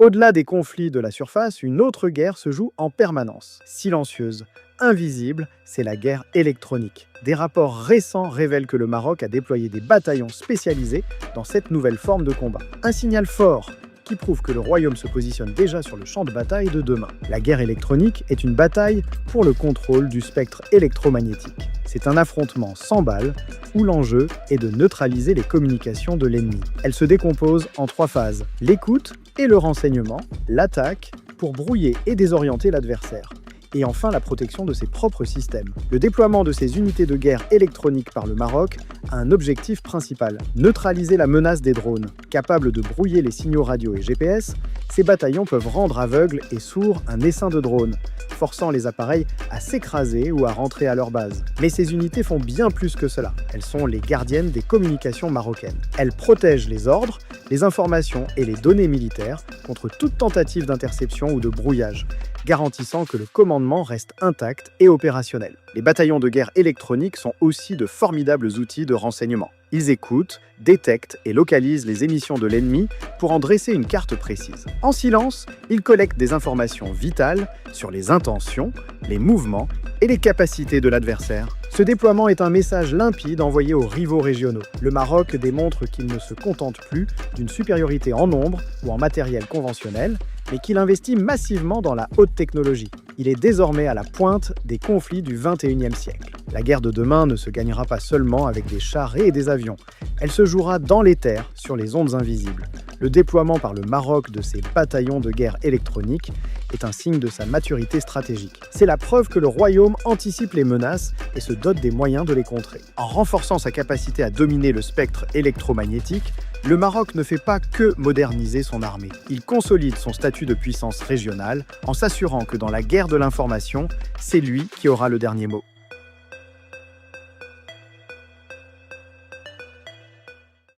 Au-delà des conflits de la surface, une autre guerre se joue en permanence. Silencieuse, invisible, c'est la guerre électronique. Des rapports récents révèlent que le Maroc a déployé des bataillons spécialisés dans cette nouvelle forme de combat. Un signal fort qui prouve que le royaume se positionne déjà sur le champ de bataille de demain. La guerre électronique est une bataille pour le contrôle du spectre électromagnétique. C'est un affrontement sans balles où l'enjeu est de neutraliser les communications de l'ennemi. Elle se décompose en 3 phases: l'écoute et le renseignement, l'attaque pour brouiller et désorienter l'adversaire, et enfin la protection de ses propres systèmes. Le déploiement de ces unités de guerre électroniques par le Maroc a un objectif principal: neutraliser la menace des drones. Capables de brouiller les signaux radio et GPS, ces bataillons peuvent rendre aveugle et sourd un essaim de drones, forçant les appareils à s'écraser ou à rentrer à leur base. Mais ces unités font bien plus que cela. Elles sont les gardiennes des communications marocaines. Elles protègent les ordres, les informations et les données militaires contre toute tentative d'interception ou de brouillage, garantissant que le commandement reste intact et opérationnel. Les bataillons de guerre électroniques sont aussi de formidables outils de renseignement. Ils écoutent, détectent et localisent les émissions de l'ennemi pour en dresser une carte précise. En silence, ils collectent des informations vitales sur les intentions, les mouvements et les capacités de l'adversaire. Ce déploiement est un message limpide envoyé aux rivaux régionaux. Le Maroc démontre qu'il ne se contente plus d'une supériorité en nombre ou en matériel conventionnel, mais qu'il investit massivement dans la haute technologie. Il est désormais à la pointe des conflits du XXIe siècle. La guerre de demain ne se gagnera pas seulement avec des chars et des avions. Elle se jouera dans les terres, sur les ondes invisibles. Le déploiement par le Maroc de ces bataillons de guerre électronique est un signe de sa maturité stratégique. C'est la preuve que le royaume anticipe les menaces et se dote des moyens de les contrer. En renforçant sa capacité à dominer le spectre électromagnétique, le Maroc ne fait pas que moderniser son armée. Il consolide son statut de puissance régionale en s'assurant que dans la guerre de l'information, c'est lui qui aura le dernier mot.